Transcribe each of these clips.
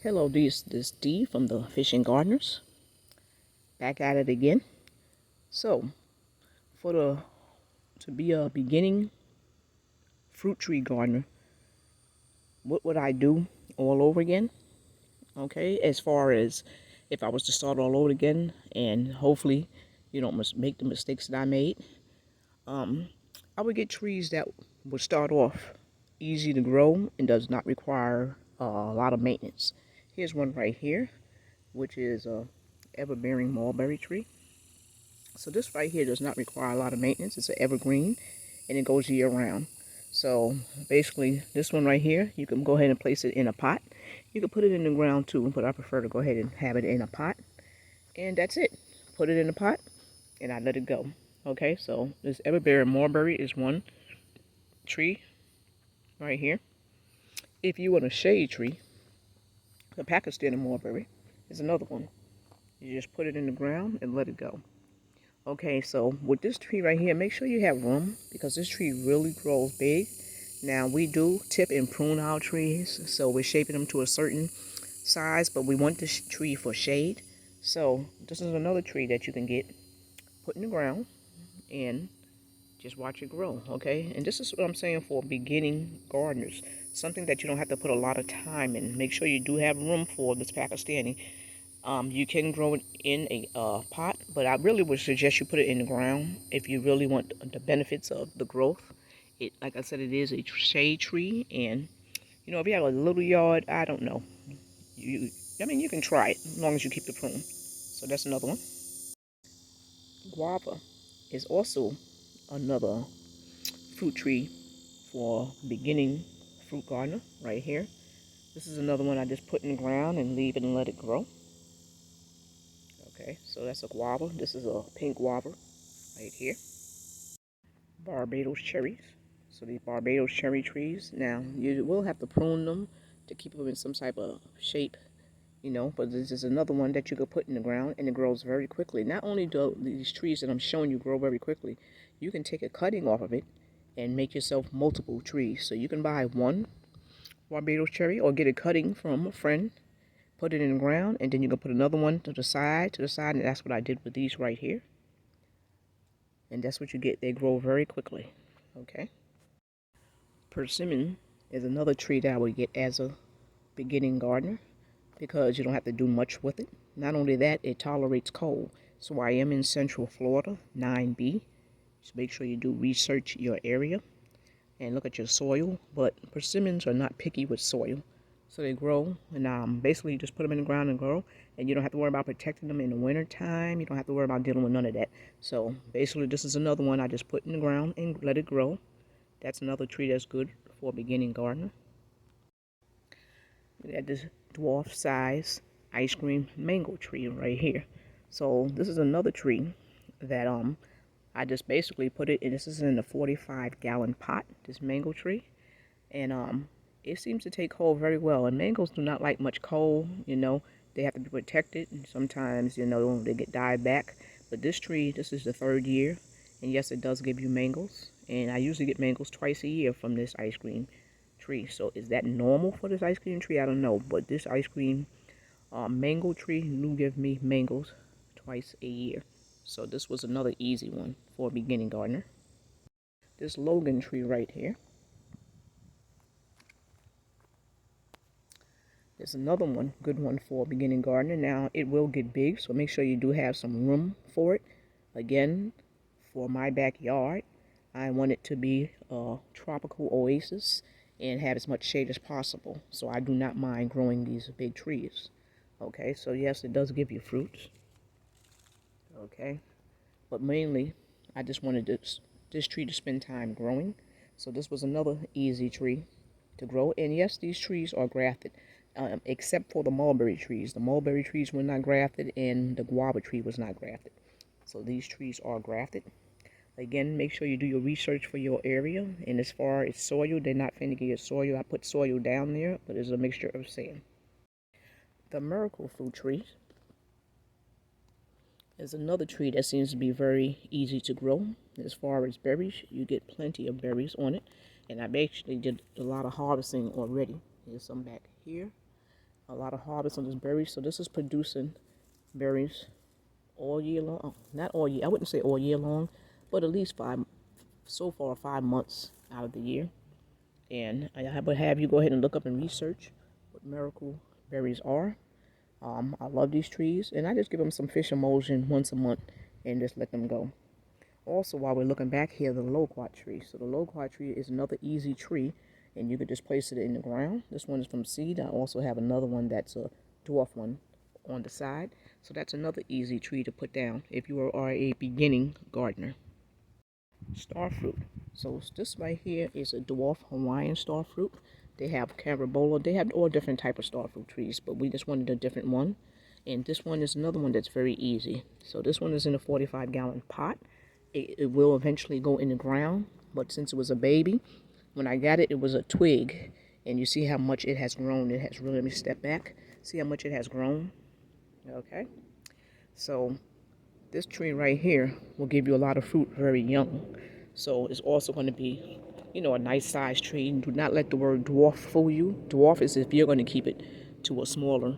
Hello, this is Dee from the Fishing Gardeners. Back at it again. So, to be a beginning fruit tree gardener, what would I do all over again? Okay, as far as if I was to start all over again, and hopefully you don't make the mistakes that I made, I would get trees that would start off easy to grow and does not require a lot of maintenance. Here's one right here, which is a ever-bearing mulberry tree. So this right here does not require a lot of maintenance. It's an evergreen and it goes year round. So basically this one right here, you can go ahead and place it in a pot. You can put it in the ground too, but I prefer to go ahead and have it in a pot. And that's it. Put it in a pot and I let it go. Okay, so this ever-bearing mulberry is one tree right here. If you want a shade tree, the Pakistani Mulberry is another one. You just put it in the ground and let it go. Okay, so with this tree right here, make sure you have room because this tree really grows big. Now, we do tip and prune our trees, so we're shaping them to a certain size, but we want this tree for shade. So this is another tree that you can get, put in the ground, and just watch it grow, okay? And this is what I'm saying for beginning gardeners. Something that you don't have to put a lot of time in. Make sure you do have room for this Pakistani. You can grow it in a pot, but I really would suggest you put it in the ground if you really want the benefits of the growth. Like I said, it is a shade tree, and you know, if you have a little yard, I don't know. I mean, you can try it as long as you keep the prune. So that's another one. Guava is also another fruit tree for beginning fruit gardener right here. This is another one I just put in the ground and leave it and let it grow. Okay, so that's a guava. This is a pink guava right here. Barbados cherries. So these Barbados cherry trees. Now, you will have to prune them to keep them in some type of shape, you know, but this is another one that you could put in the ground and it grows very quickly. Not only do these trees that I'm showing you grow very quickly, you can take a cutting off of it and make yourself multiple trees. So you can buy one Barbados cherry or get a cutting from a friend, put it in the ground, and then you can put another one to the side, and that's what I did with these right here. And that's what you get. They grow very quickly. Okay. Persimmon is another tree that I would get as a beginning gardener because you don't have to do much with it. Not only that, it tolerates cold. So I am in Central Florida, 9B. So make sure you do research your area and look at your soil. But persimmons are not picky with soil. So they grow, and basically you just put them in the ground and grow, and you don't have to worry about protecting them in the winter time. You don't have to worry about dealing with none of that. So basically this is another one I just put in the ground and let it grow. That's another tree that's good for a beginning gardener. We got this dwarf size ice cream mango tree right here. So this is another tree that I just basically put it in. This is in a 45-gallon pot, this mango tree, and it seems to take cold very well. And mangoes do not like much cold, you know. They have to be protected, and sometimes, you know, they get died back. But this tree, this is the 3rd year, and yes, it does give you mangoes. And I usually get mangoes twice a year from this ice cream tree. So is that normal for this ice cream tree? I don't know. But this ice cream mango tree do give me mangoes twice a year. So this was another easy one for a beginning gardener. This Logan tree right here. There's another one, good one for a beginning gardener. Now, it will get big, so make sure you do have some room for it. Again, for my backyard, I want it to be a tropical oasis and have as much shade as possible. So I do not mind growing these big trees. Okay, so yes, it does give you fruits. Okay, but mainly, I just wanted this tree to spend time growing. So this was another easy tree to grow. And yes, these trees are grafted. Except for the mulberry trees. The mulberry trees were not grafted and the guava tree was not grafted. So these trees are grafted. Again, make sure you do your research for your area. And as far as soil, they're not finna give you soil. I put soil down there, but it's a mixture of sand. The miracle fruit trees There's another tree that seems to be very easy to grow. As far as berries, you get plenty of berries on it. And I've actually did a lot of harvesting already. There's some back here. A lot of harvest on this berries. So this is producing berries all year long. Oh, not all year. I wouldn't say all year long, but at least 5 months out of the year. And I would have you go ahead and look up and research what miracle berries are. I love these trees, and I just give them some fish emulsion once a month and just let them go. Also, while we're looking back here, the Loquat tree. So the Loquat tree is another easy tree, and you could just place it in the ground. This one is from seed. I also have another one that's a dwarf one on the side. So that's another easy tree to put down if you are a beginning gardener. Star fruit. So this right here is a dwarf Hawaiian star fruit. They have carabola. They have all different type of star fruit trees, but we just wanted a different one. And this one is another one that's very easy. So this one is in a 45-gallon pot. It will eventually go in the ground, but since it was a baby, when I got it, it was a twig. And you see how much it has grown. It has really, let me step back. See how much it has grown? Okay. So this tree right here will give you a lot of fruit very young. So it's also going to be, a nice size tree. Do not let the word dwarf fool you. Dwarf is if you're going to keep it to a smaller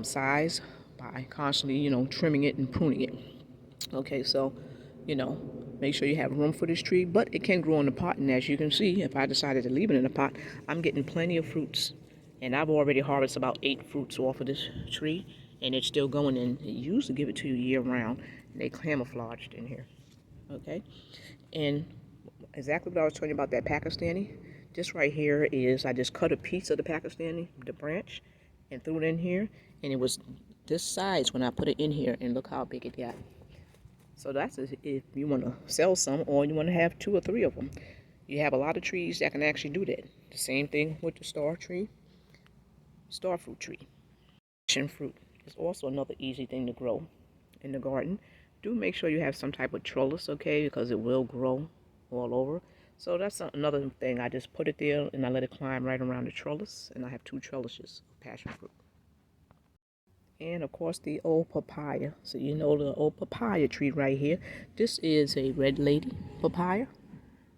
size by constantly, trimming it and pruning it. Okay, so, make sure you have room for this tree, but it can grow in a pot. And as you can see, if I decided to leave it in a pot, I'm getting plenty of fruits. And I've already harvested about 8 fruits off of this tree, and it's still going. And it used to give it to you year round. And they camouflaged in here. Okay, and exactly what I was telling you about that Pakistani. This right here is, I just cut a piece of the Pakistani, the branch, and threw it in here. And it was this size when I put it in here, and look how big it got. So that's if you want to sell some, or you want to have 2 or 3 of them. You have a lot of trees that can actually do that. The same thing with the star fruit tree. Passion fruit is also another easy thing to grow in the garden. Do make sure you have some type of trellis, okay, because it will grow all over. So that's another thing. I just put it there and I let it climb right around the trellis, and I have 2 trellises of passion fruit. And of course the old papaya. So the old papaya tree right here. This is a red lady papaya.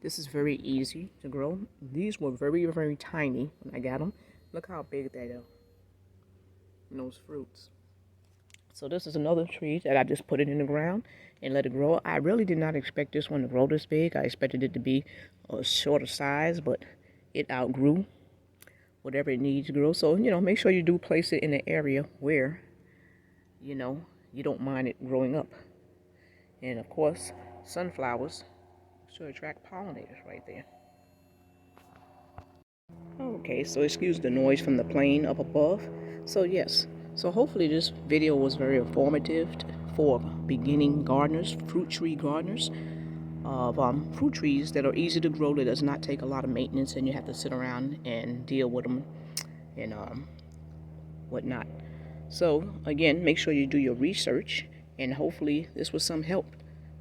This is very easy to grow. These were very, very tiny when I got them. Look how big they are. And those fruits. So this is another tree that I just put it in the ground and let it grow. I really did not expect this one to grow this big. I expected it to be a shorter size, but it outgrew whatever it needs to grow. So, make sure you do place it in an area where, you don't mind it growing up. And of course, sunflowers should attract pollinators right there. Okay, so excuse the noise from the plane up above. So yes, so hopefully this video was very informative for beginning gardeners, fruit tree gardeners, of fruit trees that are easy to grow, that does not take a lot of maintenance, and you have to sit around and deal with them and whatnot. So again, make sure you do your research, and hopefully this was some help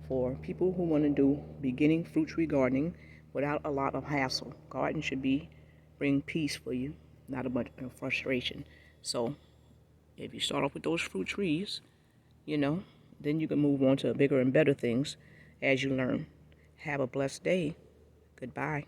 for people who want to do beginning fruit tree gardening without a lot of hassle. Garden should bring peace for you, not a bunch of frustration. So if you start off with those fruit trees, then you can move on to bigger and better things as you learn. Have a blessed day. Goodbye.